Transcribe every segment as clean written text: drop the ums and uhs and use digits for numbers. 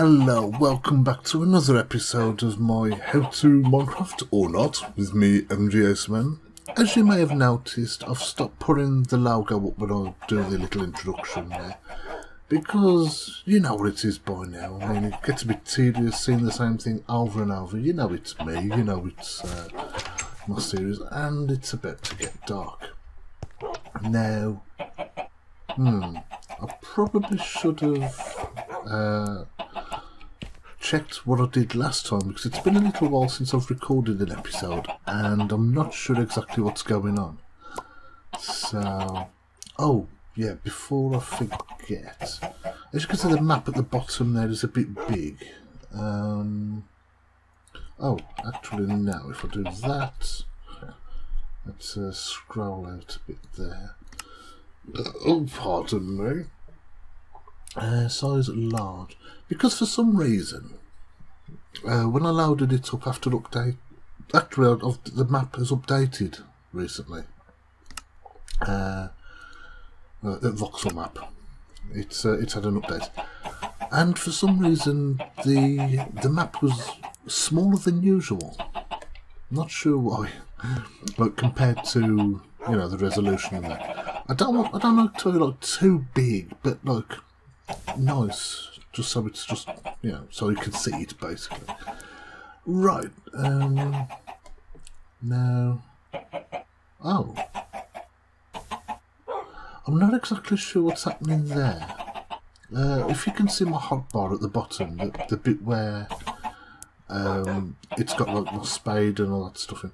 Hello, welcome back to another episode of my How to Minecraft or Not with me, MGSman. As you may have noticed, I've stopped putting the logo up when I do the little introduction there, because you know what it is by now. I mean, it gets a bit tedious seeing the same thing over and over. You know it's me, you know it's my series, and it's about to get dark. Now, I probably should have checked what I did last time, because it's been a little while since I've recorded an episode and I'm not sure exactly what's going on. So, oh yeah, before I forget, as you can see, the map at the bottom there is a bit big. Oh, actually now if I do that, let's scroll out a bit there. Oh, pardon me. Size large, because for some reason when I loaded it up after update, actually the map has updated recently. The VoxelMap, it's had an update, and for some reason the map was smaller than usual. Not sure why, but compared to the resolution in there, I don't like to like too big, but like nice, just so it's just so you can see it basically. Right, now, oh, I'm not exactly sure what's happening there. If you can see my hotbar at the bottom, the bit where it's got like my spade and all that stuff in,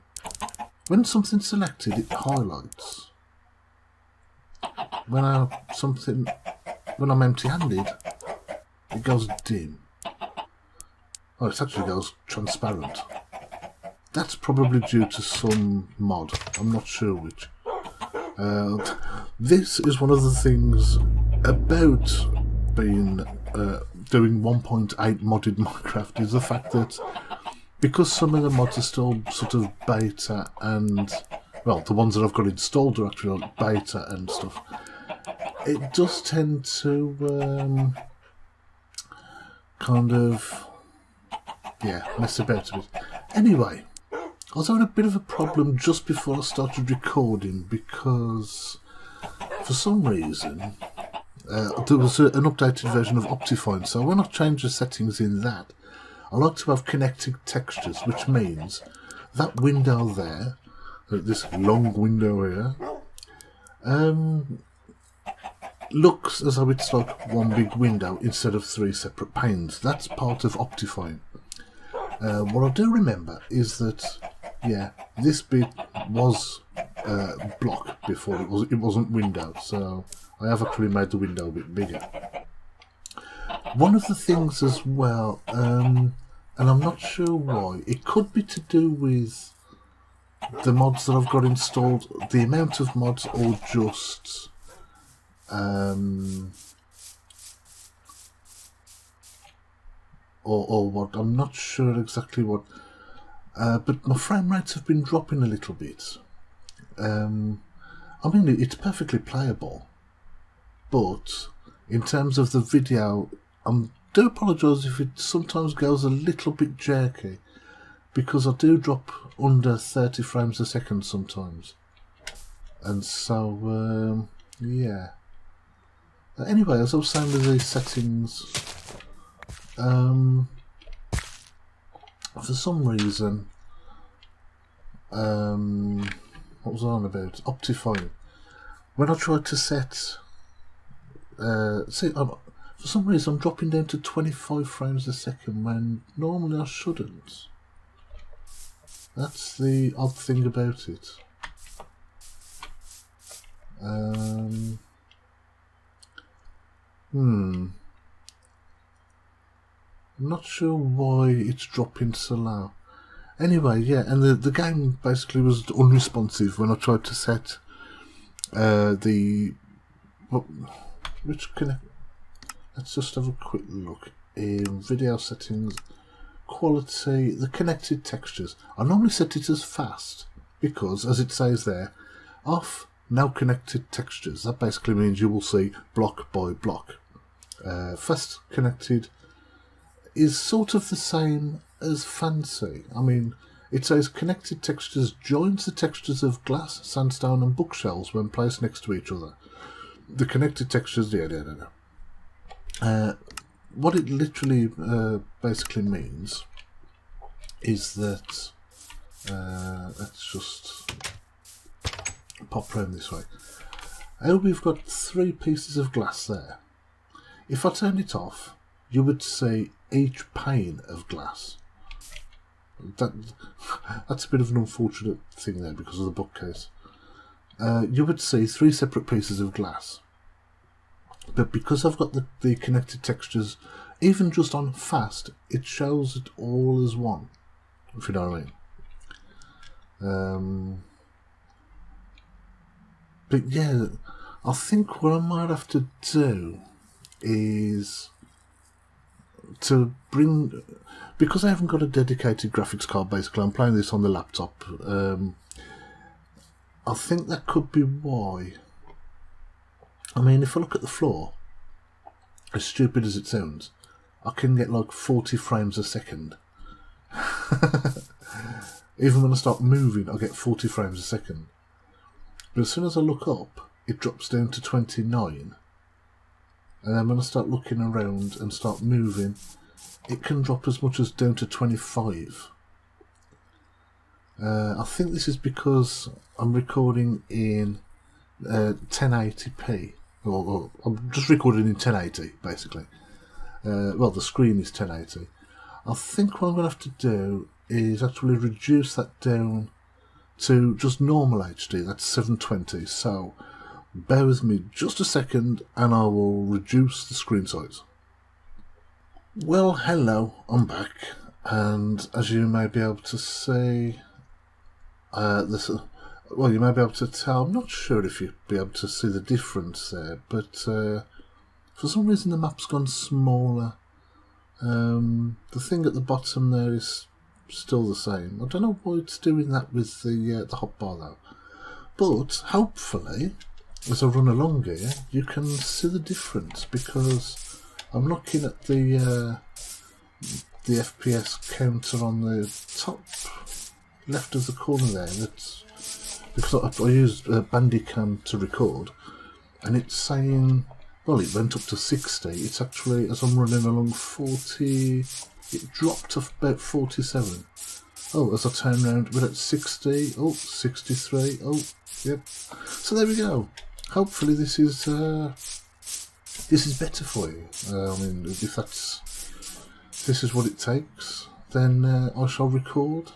when something's selected it highlights. When I'm empty-handed, it goes dim. Oh, it actually goes transparent. That's probably due to some mod. I'm not sure which. This is one of the things about being doing 1.8 modded Minecraft, is the fact that because some of the mods are still sort of beta, and well, the ones that I've got installed are actually like beta and stuff, it does tend to kind of mess about a bit. Anyway, I was having a bit of a problem just before I started recording, because for some reason there was an updated version of OptiFine, so when I change the settings in that, I like to have connected textures, which means that window there, this long window here, looks as though it's like one big window instead of three separate panes. That's part of OptiFine. What I do remember is that this bit was block before, it wasn't window, so I have actually made the window a bit bigger. One of the things as well, and I'm not sure why, it could be to do with the mods that I've got installed, the amount of mods, or just or what, I'm not sure exactly what, but my frame rates have been dropping a little bit. I mean, it's perfectly playable, but in terms of the video, I do apologise if it sometimes goes a little bit jerky, because I do drop under 30 frames a second sometimes, and so yeah. Anyway, as I was saying with these settings, for some reason, what was I on about? OptiFine. When I tried to set, for some reason I'm dropping down to 25 frames a second when normally I shouldn't. That's the odd thing about it. I'm not sure why it's dropping so low. Anyway, yeah, and the game basically was unresponsive when I tried to set let's just have a quick look in video settings, quality, the connected textures. I normally set it as fast because, as it says there, off, no connected textures. That basically means you will see block by block. Fast connected is sort of the same as fancy. I mean, it says connected textures joins the textures of glass, sandstone and bookshelves when placed next to each other. The connected textures, what it literally basically means is that, let's just pop round this way. How we've got 3 pieces of glass there. If I turn it off, you would see each pane of glass. That's a bit of an unfortunate thing there because of the bookcase. You would see 3 separate pieces of glass. But because I've got the connected textures, even just on fast, it shows it all as one, if you know what I mean. But yeah, I think what I might have to do is to bring, because I haven't got a dedicated graphics card, basically I'm playing this on the laptop. I think that could be why. I mean, if I look at the floor, as stupid as it sounds, I can get like 40 frames a second. Even when I start moving, I get 40 frames a second. But as soon as I look up, it drops down to 29. And then when I start looking around and start moving, it can drop as much as down to 25. I think this is because I'm recording in 1080p. Or I'm just recording in 1080, basically. Well, the screen is 1080. I think what I'm going to have to do is actually reduce that down to just normal HD. That's 720. So bear with me just a second and I will reduce the screen size. Well, hello, I'm back, and as you may be able to see, well, you may be able to tell, I'm not sure if you'll be able to see the difference there, but for some reason the map's gone smaller. The thing at the bottom there is still the same. I don't know why it's doing that with the hotbar though, but hopefully as I run along here you can see the difference, because I'm looking at the FPS counter on the top left of the corner there. That's because I used Bandicam to record, and it's saying, well, it went up to 60. It's actually, as I'm running along, 40. It dropped to about 47. Oh, as I turn around, we're at 60. Oh, 63. Oh, yep. So there we go. Hopefully this is better for you. I mean, if this is what it takes, then I shall record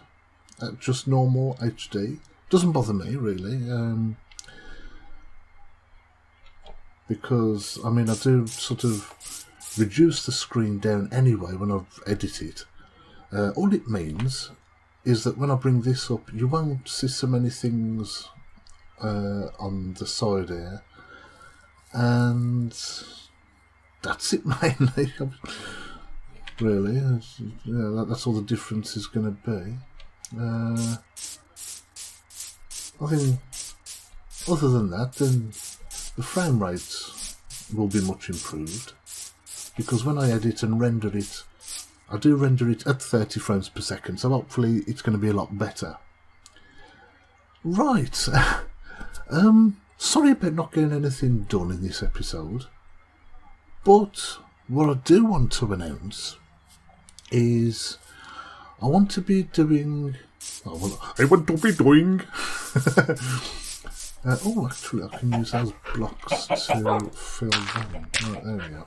at just normal HD. Doesn't bother me really, because I mean I do sort of reduce the screen down anyway when I've edited. All it means is that when I bring this up, you won't see so many things on the side here, and that's it mainly. Really, yeah, that's all the difference is going to be. I think other than that, then the frame rates will be much improved, because when I edit and render it, I do render it at 30 frames per second, so hopefully it's going to be a lot better. Right, sorry about not getting anything done in this episode, but what I do want to announce is I want to be doing... oh, actually I can use those blocks to fill them. Right, there we go.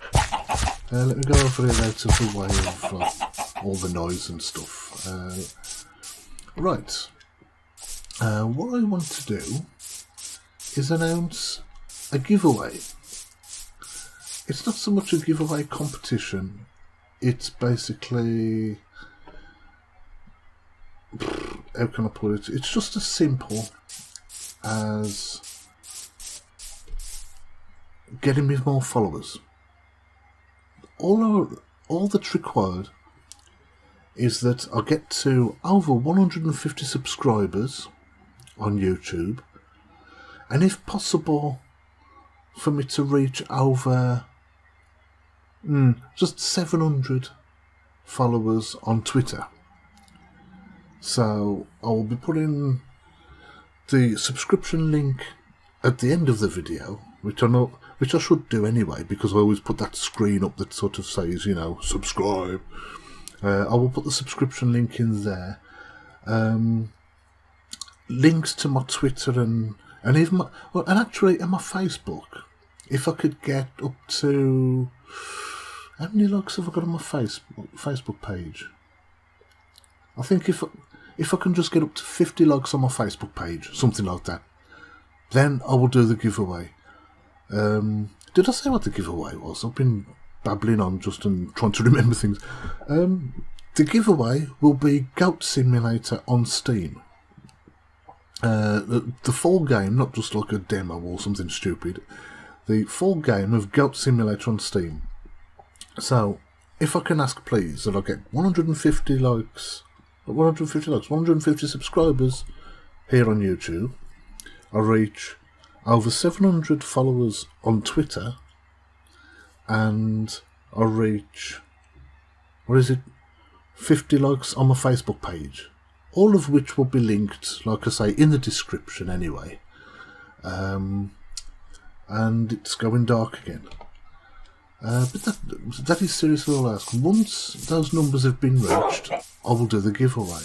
Let me go over here out of the way of all the noise and stuff. Right. What I want to do is announce a giveaway. It's not so much a giveaway competition, it's basically... how can I put it? It's just as simple as getting me more followers. All that's required is that I get to over 150 subscribers on YouTube, and if possible for me to reach over just 700 followers on Twitter. So I will be putting the subscription link at the end of the video, which I should do anyway, because I always put that screen up that sort of says, you know, subscribe. I will put the subscription link in there. Links to my Twitter and even my, well, and actually and my Facebook. If I could get up to, how many likes have I got on my Facebook page? I think if I can just get up to 50 likes on my Facebook page, something like that, then I will do the giveaway. Did I say what the giveaway was? I've been babbling on just and trying to remember things. The giveaway will be Goat Simulator on Steam. The full game, not just like a demo or something stupid. The full game of Goat Simulator on Steam. So, if I can ask please that I get 150 likes, 150 subscribers here on YouTube, I reach over 700 followers on Twitter, and I reach, 50 likes on my Facebook page. All of which will be linked, like I say, in the description anyway. And it's going dark again. But that is seriously all I ask. Once those numbers have been reached, I will do the giveaway.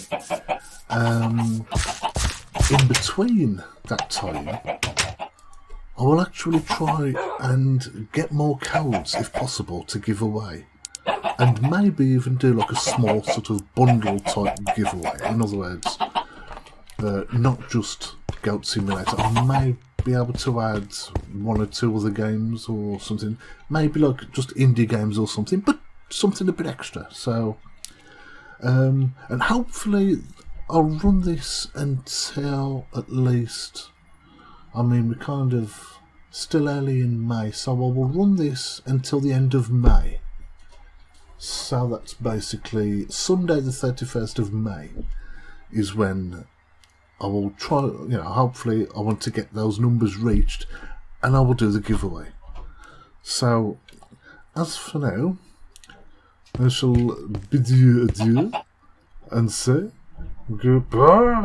In between that time, I will actually try and get more codes, if possible, to give away. And maybe even do like a small sort of bundle type giveaway. In other words, not just Goat Simulator. I may be able to add one or two other games or something. Maybe like just indie games or something, but something a bit extra. So, and hopefully I'll run this until at least, I mean, we're kind of still early in May, so I will run this until the end of May. So that's basically Sunday the 31st of May is when I will try, you know, hopefully I want to get those numbers reached and I will do the giveaway. So, as for now, I shall bid you adieu and say goodbye.